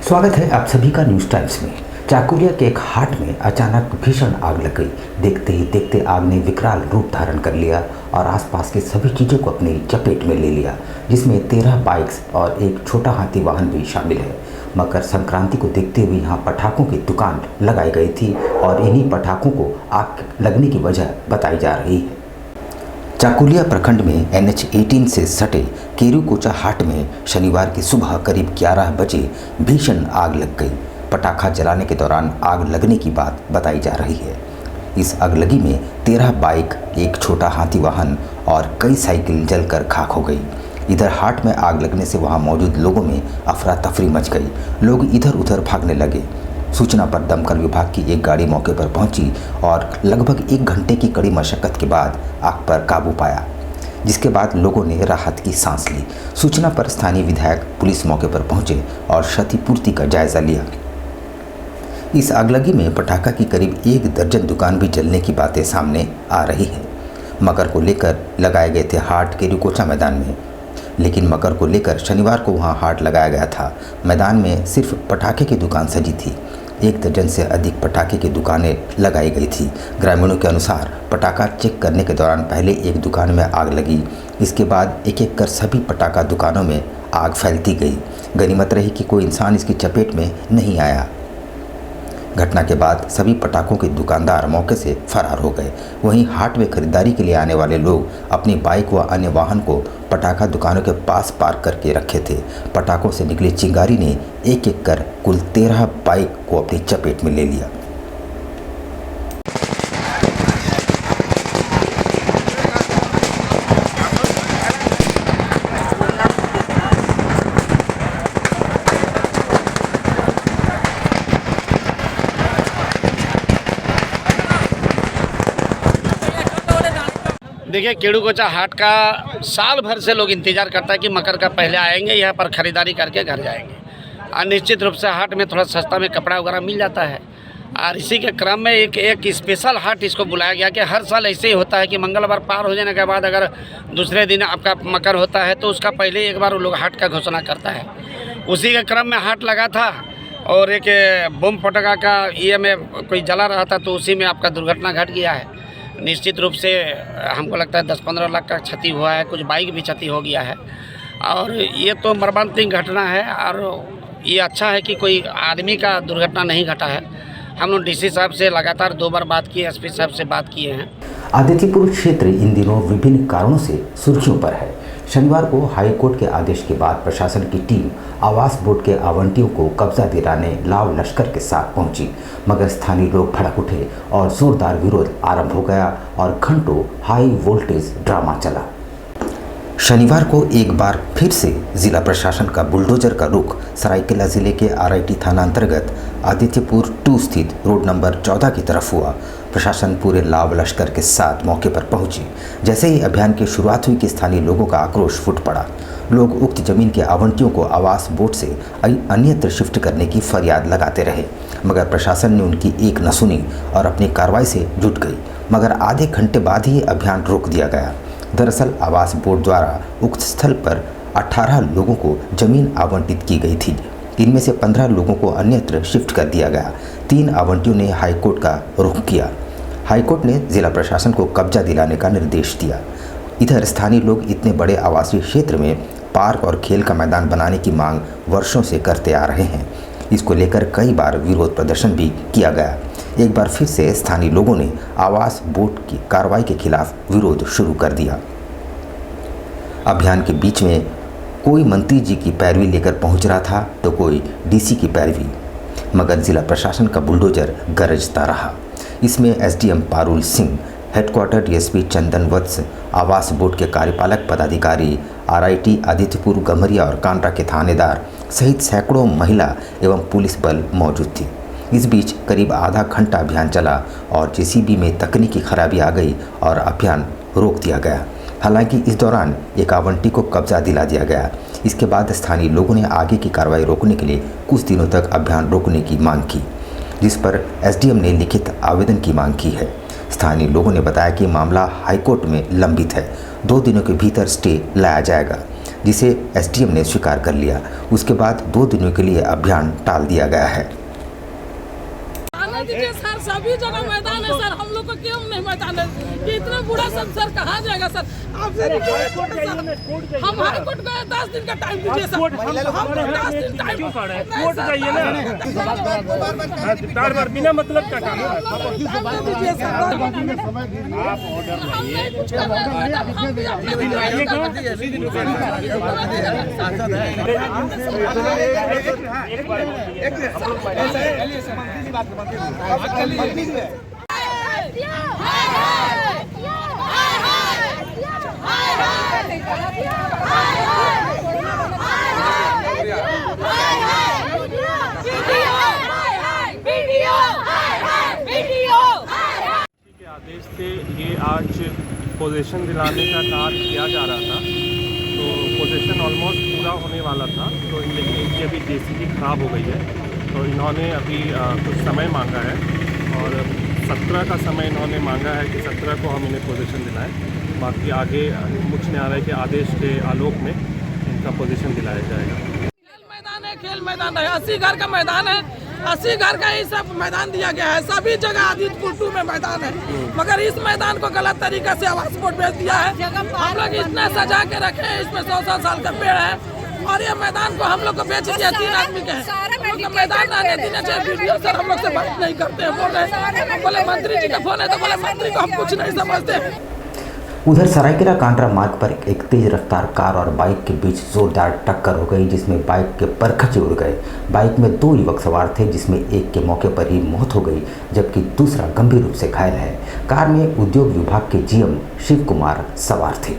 स्वागत है आप सभी का न्यूज़ टाइम्स में। चाकुलिया के एक हाट में अचानक भीषण आग लग गई। देखते ही देखते आग ने विकराल रूप धारण कर लिया और आसपास की सभी चीज़ों को अपनी चपेट में ले लिया, जिसमें 13 बाइक्स और एक छोटा हाथी वाहन भी शामिल है। मकर संक्रांति को देखते हुए यहाँ पटाखों की दुकान लगाई गई थी और इन्हीं पटाखों को आग लगने की वजह बताई जा रही है। चाकुलिया प्रखंड में NH 18 से सटे केरूकोचा हाट में शनिवार की सुबह करीब 11 बजे भीषण आग लग गई। पटाखा जलाने के दौरान आग लगने की बात बताई जा रही है। इस अगलगी में 13 बाइक, एक छोटा हाथी वाहन और कई साइकिल जलकर खाक हो गई। इधर हाट में आग लगने से वहां मौजूद लोगों में अफरा तफरी मच गई। लोग इधर उधर भागने लगे। सूचना पर दमकल विभाग की एक गाड़ी मौके पर पहुंची और लगभग 1 घंटे की कड़ी मशक्कत के बाद आग पर काबू पाया, जिसके बाद लोगों ने राहत की सांस ली। सूचना पर स्थानीय विधायक पुलिस मौके पर पहुंचे और क्षतिपूर्ति का जायजा लिया। इस आगलगी में पटाखा की करीब 1 दर्जन दुकान भी जलने की बातें सामने आ रही है। मकर को लेकर लगाए गए थे हाट केरूकोचा मैदान में, लेकिन मकर को लेकर शनिवार को वहां हाट लगाया गया था। मैदान में सिर्फ पटाखे की दुकान सजी थी। 1 दर्जन से अधिक पटाखे की दुकानें लगाई गई थी। ग्रामीणों के अनुसार पटाखा चेक करने के दौरान पहले एक दुकान में आग लगी। इसके बाद एक एक कर सभी पटाखा दुकानों में आग फैलती गई। गनीमत रही कि कोई इंसान इसकी चपेट में नहीं आया। घटना के बाद सभी पटाखों के दुकानदार मौके से फरार हो गए। वहीं हाट में खरीदारी के लिए आने वाले लोग अपनी बाइक व अन्य वाहन को पटाखा दुकानों के पास पार्क करके रखे थे। पटाखों से निकली चिंगारी ने एक एक कर कुल 13 बाइक को अपनी चपेट में ले लिया। देखिए, केरूकोचा हाट का साल भर से लोग इंतज़ार करता है कि मकर का पहले आएंगे, यहाँ पर ख़रीदारी करके घर जाएंगे। और निश्चित रूप से हाट में थोड़ा सस्ता में कपड़ा वगैरह मिल जाता है। और इसी के क्रम में एक स्पेशल हाट इसको बुलाया गया कि हर साल ऐसे ही होता है कि मंगलवार पार हो जाने के बाद अगर दूसरे दिन आपका मकर होता है तो उसका पहले एक बार वो लोग हाट का घोषणा करता है। उसी के क्रम में हाट लगा था और एक बम फटका का ये में कोई जला रहा था, तो उसी में आपका दुर्घटना घट गया है। निश्चित रूप से हमको लगता है 10-15 लाख का क्षति हुआ है, कुछ बाइक भी क्षति हो गया है। और ये तो मर्मांतिक घटना है और ये अच्छा है कि कोई आदमी का दुर्घटना नहीं घटा है। हम लोग DC साहब से लगातार 2 बार बात की, SP साहब से बात किए हैं। आदित्यपुर क्षेत्र इन दिनों विभिन्न कारणों से सुर्खियों पर है। शनिवार को हाईकोर्ट के आदेश के बाद प्रशासन की टीम आवास बोर्ड के आवंटियों को कब्जा दिलाने लाव लश्कर के साथ पहुंची, मगर स्थानीय लोग भड़क उठे और जोरदार विरोध आरंभ हो गया और घंटों हाई वोल्टेज ड्रामा चला। शनिवार को एक बार फिर से जिला प्रशासन का बुलडोजर का रुख सरायकेला जिले के RIT थाना अंतर्गत आदित्यपुर 2 स्थित रोड नंबर 14 की तरफ हुआ। प्रशासन पूरे लाव लश्कर के साथ मौके पर पहुंची। जैसे ही अभियान की शुरुआत हुई कि स्थानीय लोगों का आक्रोश फूट पड़ा। लोग उक्त जमीन के आवंटियों को आवास बोर्ड से अन्यत्र शिफ्ट करने की फरियाद लगाते रहे, मगर प्रशासन ने उनकी एक न सुनी और अपनी कार्रवाई से जुट गई। मगर आधे घंटे बाद ही अभियान रोक दिया गया। दरअसल आवास बोर्ड द्वारा उक्त स्थल पर 18 लोगों को जमीन आवंटित की गई थी। इनमें से 15 लोगों को अन्यत्र शिफ्ट कर दिया गया। 3 आवंटियों ने हाईकोर्ट का रुख किया। हाईकोर्ट ने जिला प्रशासन को कब्जा दिलाने का निर्देश दिया। इधर स्थानीय लोग इतने बड़े आवासीय क्षेत्र में पार्क और खेल का मैदान बनाने की मांग वर्षों से करते आ रहे हैं। इसको लेकर कई बार विरोध प्रदर्शन भी किया गया। एक बार फिर से स्थानीय लोगों ने आवास बोर्ड की कार्रवाई के खिलाफ विरोध शुरू कर दिया। अभियान के बीच में कोई मंत्री जी की पैरवी लेकर पहुंच रहा था तो कोई DC की पैरवी, मगर जिला प्रशासन का बुलडोजर गरजता रहा। इसमें SDM Parul Singh, headquarter DSP चंदन वत्स, आवास बोर्ड के कार्यपालक पदाधिकारी, RIT आदित्यपुर, गमरिया और कांड्रा के थानेदार सहित सैकड़ों महिला एवं पुलिस बल मौजूद थी। इस बीच करीब आधा घंटा अभियान चला और JCB में तकनीकी खराबी आ गई और अभियान रोक दिया गया। हालांकि इस दौरान एक आवंटी को कब्जा दिला दिया गया। इसके बाद स्थानीय लोगों ने आगे की कार्रवाई रोकने के लिए कुछ दिनों तक अभियान रोकने की मांग की, जिस पर SDM ने लिखित आवेदन की मांग की है। स्थानीय लोगों ने बताया कि मामला हाईकोर्ट में लंबित है, 2 दिनों के भीतर स्टे लाया जाएगा। जिसे एसडीएम ने स्वीकार कर लिया। उसके बाद 2 दिनों के लिए अभियान टाल दिया गया है। दीजिए सर, सभी जगह मैदान है सर, हम लोग को क्यों नहीं मैदान है? कि इतना बुरा सब सर कहाँ जाएगा सर? आप हम हाई कोर्ट गए, 10 दिन का टाइम दीजिए सर। हम 10 दिन टाइम कोर्ट जाइए ना, बार बिना मतलब का काम दीजिए सर। हम नहीं कुछ कर रहे हैं मैडम, हम भी आदेश से ये आज पोजीशन दिलाने का कार्य किया जा रहा था। तो पोजीशन ऑलमोस्ट पूरा होने वाला था, तो लेकिन इनकी अभी जेसीबी खराब हो गई है, तो इन्होंने अभी कुछ समय मांगा है और 17 का समय इन्होंने मांगा है कि 17 को हम इन्हें पोजीशन दिलाएं। बाकी आगे उच्च न्यायालय के आदेश के आलोक में इनका पोजीशन दिलाया जाएगा। खेल मैदान है, 80 घर का मैदान है, 80 घर का ही सब मैदान दिया गया है। सभी जगह आदित्यपुर 2 में मैदान है, मगर इस मैदान को गलत तरीका से आवास बोर्ड भेज दिया है। हम लोग इतना सजा के रखे हैं, इसमें 100 साल का पेड़ है और ये मैदान को हम लोग को बेच दिया। 3 आदमी के हैं, मैदान आने देना चाहिए। वीडियो सर हम लोग से बात नहीं करते हैं, बोल रहे बोले मंत्री जी का फोन है, तो बोले मंत्री को हम कुछ नहीं समझते। उधर सरायकेला कांड्रा मार्ग पर एक तेज रफ्तार कार और बाइक के बीच जोरदार टक्कर हो गई, जिसमें बाइक के परखचे उड़ गए। बाइक में 2 युवक सवार थे, जिसमें एक के मौके पर ही मौत हो गई, जबकि दूसरा गंभीर रूप से घायल है। कार में उद्योग विभाग के जीएम शिव कुमार सवार थे।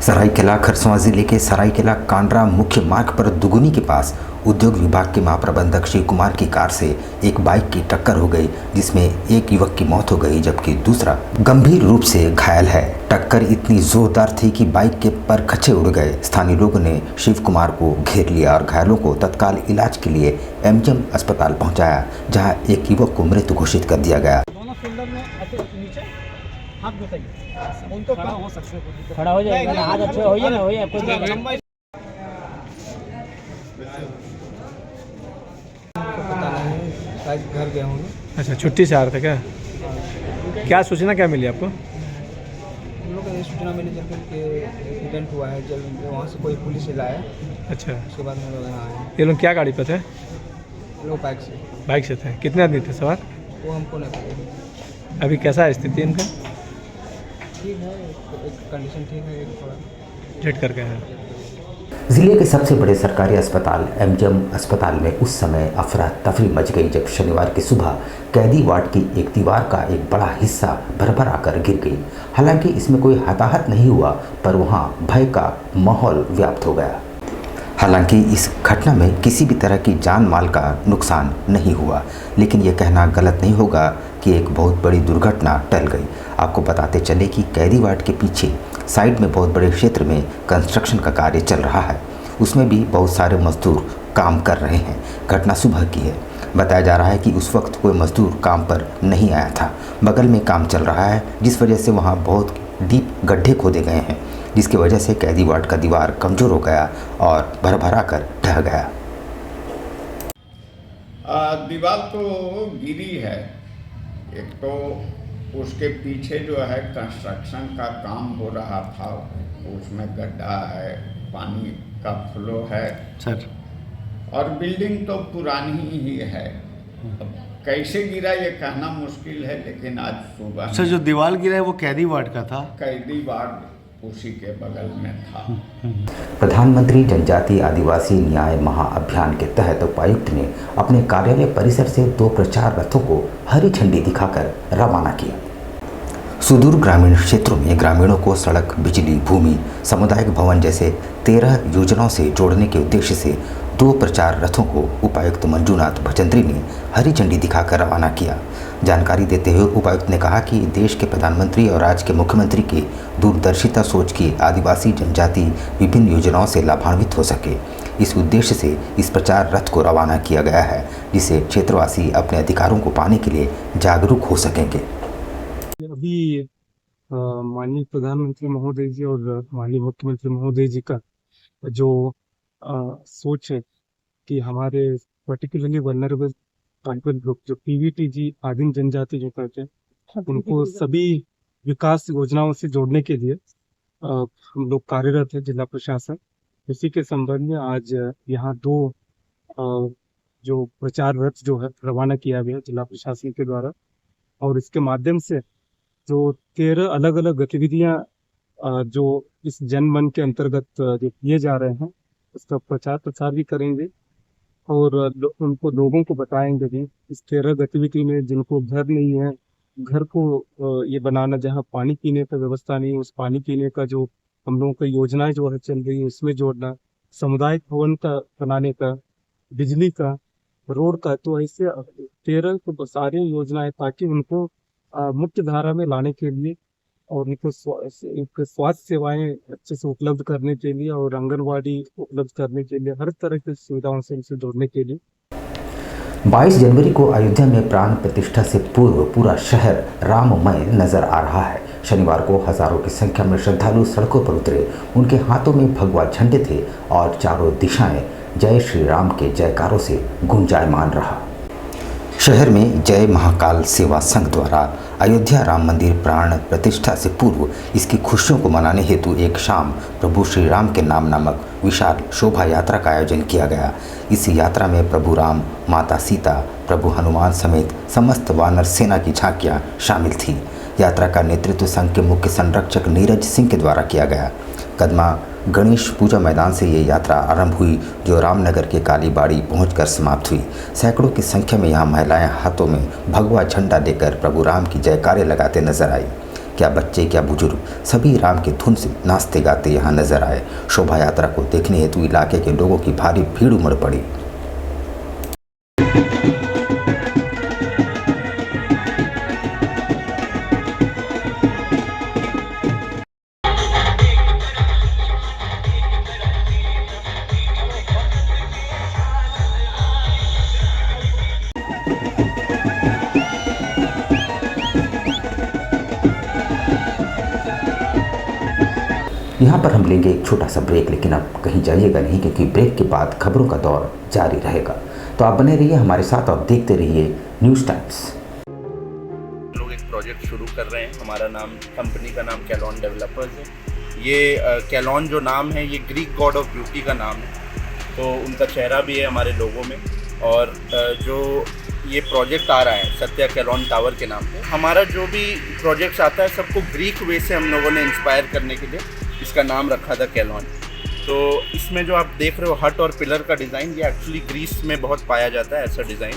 सरायकेला खरसवां जिले के सरायकेला कांड्रा मुख्य मार्ग पर दुगुनी के पास उद्योग विभाग के महाप्रबंधक शिव कुमार की कार से एक बाइक की टक्कर हो गई, जिसमें एक युवक की मौत हो गई, जबकि दूसरा गंभीर रूप से घायल है। टक्कर इतनी जोरदार थी कि बाइक के परखचे उड़ गए। स्थानीय लोगों ने शिव कुमार को घेर लिया और घायलों को तत्काल इलाज के लिए एमजीएम अस्पताल पहुंचाया, जहां एक युवक को मृत घोषित कर दिया गया। खड़ा हो जाएगा, हाथ अच्छे होइए ना, होइए कोई घर गया हूँ। अच्छा, छुट्टी से आ रहे थे क्या? क्या सूचना क्या मिली आपको? हम लोग को ये सूचना मिली जब कि एक्सीडेंट हुआ है, जब वहाँ से कोई पुलिस लाया। अच्छा, उसके बाद हम लोग यहाँ आए। ये लोग क्या गाड़ी पे थे? लोग बाइक से थे। कितने आदमी थे सवार? वो हमको नहीं पता। अभी कैसा है स्थिति इनका? ठीक है, एक कंडीशन ठीक है, एक थोड़ा जेट करके है। जिले के सबसे बड़े सरकारी अस्पताल एमजीएम अस्पताल में उस समय अफरा तफरी मच गई जब शनिवार की सुबह कैदी वार्ड की एक दीवार का एक बड़ा हिस्सा भरभरा कर गिर गई। हालांकि इसमें कोई हताहत नहीं हुआ, पर वहां भय का माहौल व्याप्त हो गया। हालांकि इस घटना में किसी भी तरह की जान माल का नुकसान नहीं हुआ, लेकिन यह कहना गलत नहीं होगा कि एक बहुत बड़ी दुर्घटना टल गई। आपको बताते चले कि कैदी वार्ड के पीछे साइड में बहुत बड़े क्षेत्र में कंस्ट्रक्शन का कार्य चल रहा है, उसमें भी बहुत सारे मजदूर काम कर रहे हैं। घटना सुबह की है। बताया जा रहा है कि उस वक्त कोई मजदूर काम पर नहीं आया था। बगल में काम चल रहा है, जिस वजह से वहाँ बहुत डीप गड्ढे खोदे गए हैं, जिसकी वजह से कैदी वार्ड का दीवार कमज़ोर हो गया और भरभरा कर ढह गया। दीवार तो गिरी है। एक तो उसके पीछे जो है कंस्ट्रक्शन का काम हो रहा था, उसमें गड्ढा है, पानी का फ्लो है सर, और बिल्डिंग तो पुरानी ही है। अब कैसे गिरा ये कहना मुश्किल है, लेकिन आज सुबह सर जो दीवार गिरा है वो कैदी वार्ड का था? कैदी वार्ड उसी के बगल में था। प्रधानमंत्री जनजातीय आदिवासी न्याय महाअभियान के तहत उपायुक्त ने अपने कार्यालय परिसर से 2 प्रचार रथों को हरी झंडी दिखाकर रवाना किया। सुदूर ग्रामीण क्षेत्रों में ग्रामीणों को सड़क, बिजली, भूमि, सामुदायिक भवन जैसे 13 योजनाओं से जोड़ने के उद्देश्य से 2 प्रचार रथों को उपायुक्त मंजूनाथ भजंत्री ने हरी झंडी दिखाकर रवाना किया। जानकारी देते हुए उपायुक्त ने कहा कि देश के प्रधानमंत्री और राज्य के मुख्यमंत्री की दूरदर्शिता सोच की आदिवासी जनजाति विभिन्न योजनाओं से लाभान्वित हो सके, इस उद्देश्य से इस प्रचार रथ को रवाना किया गया है, जिससे क्षेत्रवासी अपने अधिकारों को पाने के लिए जागरूक हो सकेंगे। अभी माननीय प्रधानमंत्री महोदय जी और माननीय मुख्यमंत्री महोदय जी का जो सोच है कि हमारे पर्टिकुलरली वल्नरेबल ट्राइबल ग्रुप जो पीवीटीजी आदिम जनजाति जो कहते हैं उनको सभी विकास योजनाओं से जोड़ने के लिए हम लोग कार्यरत है जिला प्रशासन। इसी के संबंध में आज यहाँ 2 जो प्रचार रथ जो है रवाना किया गया जिला प्रशासन के द्वारा, और इसके माध्यम से जो 13 अलग अलग गतिविधियां जो इस जनमन के अंतर्गत जो किए जा रहे हैं उसका प्रचार प्रसार भी करेंगे और उनको लोगों को बताएंगे भी इस 13 गतिविधि में जिनको घर नहीं है, घर को ये बनाना, जहाँ पानी पीने का व्यवस्था नहीं है उस पानी पीने का जो हम लोगों की योजनाएं जो है चल रही है उसमें जोड़ना, सामुदायिक भवन का बनाने का, बिजली का, रोड का, तो ऐसे 13 तो सारी योजनाएं ताकि उनको मुख्य धारा में लाने के लिए और उनको स्वास्थ्य सेवाएं अच्छे से उपलब्ध करने के लिए और आंगनवाड़ी उपलब्ध करने के लिए हर तरह की सुविधाओं से उनसे जोड़ने के लिए 22 जनवरी को अयोध्या में प्राण प्रतिष्ठा से पूर्व पूरा शहर राममय नजर आ रहा है। शनिवार को हजारों की संख्या में श्रद्धालु सड़कों पर उतरे। उनके हाथों में भगवा झंडे थे और चारों दिशाएं जय श्री राम के जयकारों से गुंजायमान रहा। शहर में जय महाकाल सेवा संघ द्वारा अयोध्या राम मंदिर प्राण प्रतिष्ठा से पूर्व इसकी खुशियों को मनाने हेतु एक शाम प्रभु श्री राम के नाम नामक विशाल शोभा यात्रा का आयोजन किया गया। इस यात्रा में प्रभु राम, माता सीता, प्रभु हनुमान समेत समस्त वानर सेना की झांकियां शामिल थी। यात्रा का नेतृत्व संघ के मुख्य संरक्षक नीरज सिंह के द्वारा किया गया। कदमा गणेश पूजा मैदान से ये यात्रा आरंभ हुई जो रामनगर के कालीबाड़ी पहुंचकर समाप्त हुई। सैकड़ों की संख्या में यहाँ महिलाएं हाथों में भगवा झंडा लेकर प्रभु राम की जयकारे लगाते नजर आई। क्या बच्चे क्या बुजुर्ग सभी राम की धुन से नाचते गाते यहाँ नजर आए। शोभा यात्रा को देखने हेतु इलाके के लोगों की भारी भीड़ उमड़ पड़ी। यहाँ पर हम लेंगे एक छोटा सा ब्रेक, लेकिन अब कहीं जाइएगा नहीं क्योंकि ब्रेक के बाद खबरों का दौर जारी रहेगा। तो आप बने रहिए हमारे साथ और देखते रहिए न्यूज़ टाइम्स। लोग एक प्रोजेक्ट शुरू कर रहे हैं। हमारा नाम, कंपनी का नाम कैलॉन डेवलपर्स है। ये कैलॉन जो नाम है ये ग्रीक गॉड ऑफ ब्यूटी का नाम है, तो उनका चेहरा भी है हमारे लोगों में। और जो ये प्रोजेक्ट आ रहा है सत्या कैलॉन टावर के नाम पे, हमारा जो भी प्रोजेक्ट्स आता है सबको ग्रीक वे से हम लोगों ने इंस्पायर करने के लिए इसका नाम रखा था कैलॉन। तो इसमें जो आप देख रहे हो हट और पिलर का डिज़ाइन, ये एक्चुअली ग्रीस में बहुत पाया जाता है ऐसा डिज़ाइन।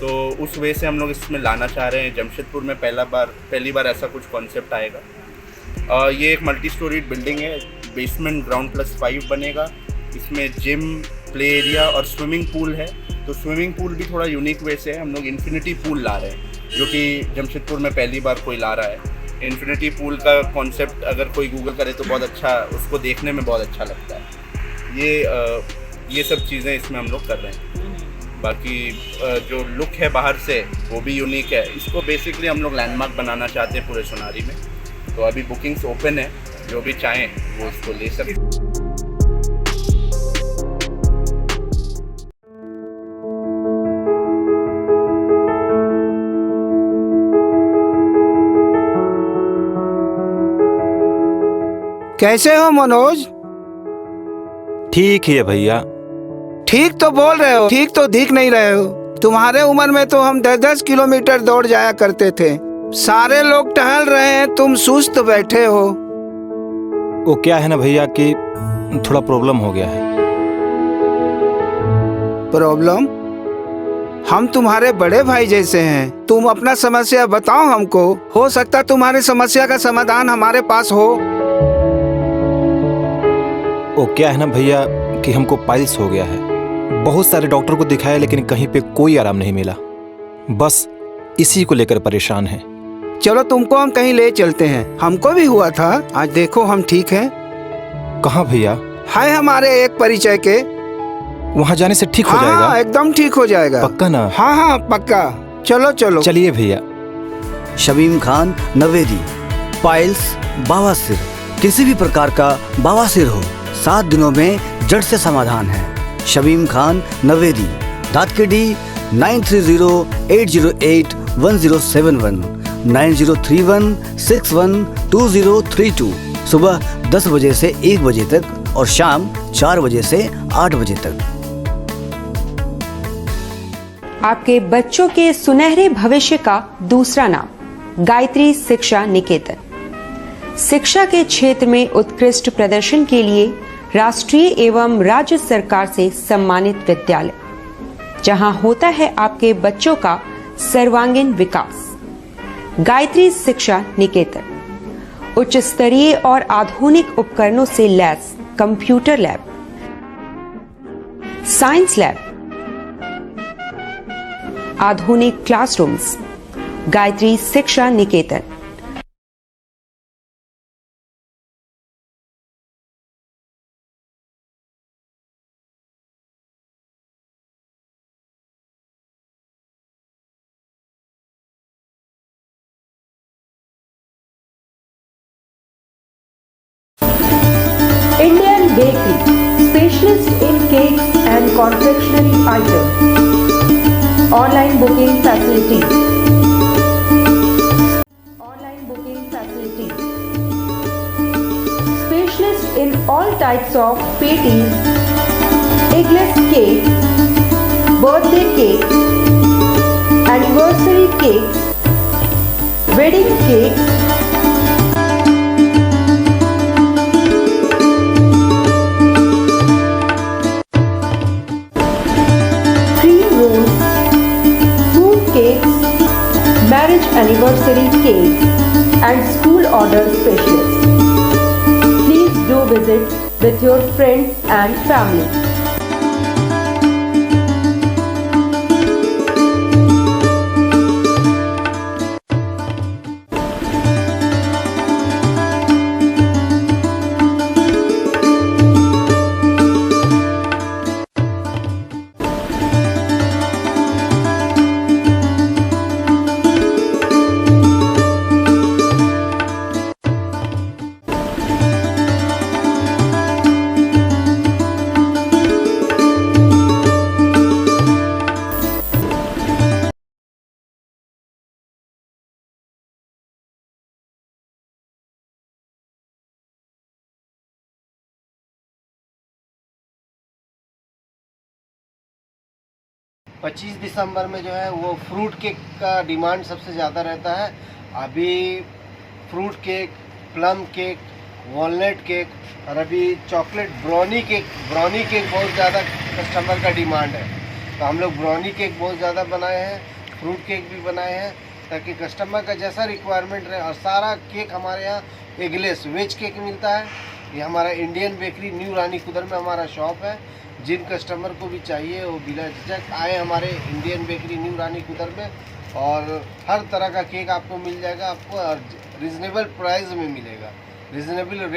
तो उस वे से हम लोग इसमें लाना चाह रहे हैं। जमशेदपुर में पहली बार ऐसा कुछ कॉन्सेप्ट आएगा। ये एक मल्टी स्टोरीड बिल्डिंग है, बेसमेंट ग्राउंड +5 बनेगा। इसमें जिम, प्ले एरिया और स्विमिंग पूल है। तो स्विमिंग पूल भी थोड़ा यूनिक वे से है, हम लोग इन्फिनिटी पूल ला रहे हैं जो कि जमशेदपुर में पहली बार कोई ला रहा है। इन्फिनिटी पूल का कॉन्सेप्ट अगर कोई गूगल करे तो बहुत अच्छा, उसको देखने में बहुत अच्छा लगता है। ये सब चीज़ें इसमें हम लोग कर रहे हैं। बाकी जो लुक है बाहर से वो भी यूनिक है। इसको बेसिकली हम लोग लैंडमार्क बनाना चाहते हैं पूरे सोनारी में। तो अभी बुकिंग्स ओपन है, जो भी चाहें वो इसको ले सकते हैं। कैसे हो मनोज? ठीक है भैया। ठीक तो बोल रहे हो, ठीक तो दिख नहीं रहे हो। तुम्हारे उम्र में तो हम 10-10 किलोमीटर दौड़ जाया करते थे। सारे लोग टहल रहे हैं, तुम सुस्त बैठे हो। वो क्या है ना भैया कि थोड़ा प्रॉब्लम हो गया है। प्रॉब्लम? हम तुम्हारे बड़े भाई जैसे हैं, तुम अपना समस्या बताओ हमको। हो सकता तुम्हारी समस्या का समाधान हमारे पास हो। वो क्या है ना भैया कि हमको पाइल्स हो गया है। बहुत सारे डॉक्टर को दिखाया लेकिन कहीं पे कोई आराम नहीं मिला। बस इसी को लेकर परेशान है। चलो तुमको हम कहीं ले चलते हैं, हमको भी हुआ था। आज देखो हम ठीक हैं। कहाँ भैया? है हमारे एक परिचय के। वहाँ जाने से ठीक हो जाएगा? हाँ, एकदम ठीक हो जाएगा। पक्का ना? हाँ हाँ पक्का। चलो चलो चलिए भैया। शमीम खान नवेदी, पाइल्स, बवासीर, किसी भी प्रकार का बवासीर हो 7 दिनों में जड़ से समाधान है। शबीम खान नवेदी, दातकेडी 9308081071 9031612032। सुबह 10 बजे से 1 बजे तक और शाम 4 बजे से 8 बजे तक। आपके बच्चों के सुनहरे भविष्य का दूसरा नाम गायत्री शिक्षा निकेतन। शिक्षा के क्षेत्र में उत्कृष्ट प्रदर्शन के लिए राष्ट्रीय एवं राज्य सरकार से सम्मानित विद्यालय, जहां होता है आपके बच्चों का सर्वांगीण विकास। गायत्री शिक्षा निकेतन उच्च स्तरीय और आधुनिक उपकरणों से lace computer lab, science lab, आधुनिक क्लासरूम्स। गायत्री शिक्षा निकेतन। Indian Bakery, specialist in cakes and confectionery items. Online booking facilities. Specialist in all types of patties, eggless cake, birthday cake, anniversary cakes, wedding cakes, marriage anniversary cakes and school order specialists. Please do visit with your friends and family. पच्चीस दिसंबर में जो है वो fruit cake का demand सबसे ज़्यादा रहता है। अभी fruit cake, plum cake, walnut cake और अभी चॉकलेट ब्राउनी केक बहुत ज़्यादा कस्टमर का डिमांड है। तो हम लोग ब्राउनी केक बहुत ज़्यादा बनाए हैं, फ्रूट केक भी बनाए हैं ताकि कस्टमर का जैसा रिक्वायरमेंट रहे। और सारा केक हमारे यहाँ एगलेस वेज केक मिलता है। ये हमारा इंडियन बेकरी न्यू रानी कुदर में हमारा शॉप है। जिन कस्टमर को भी चाहिए वो बिना झिझक आए हमारे इंडियन बेकरी न्यू रानी कुदर में, और हर तरह का केक आपको मिल जाएगा। आपको रिजनेबल प्राइस में मिलेगा, रिजनेबल रेट।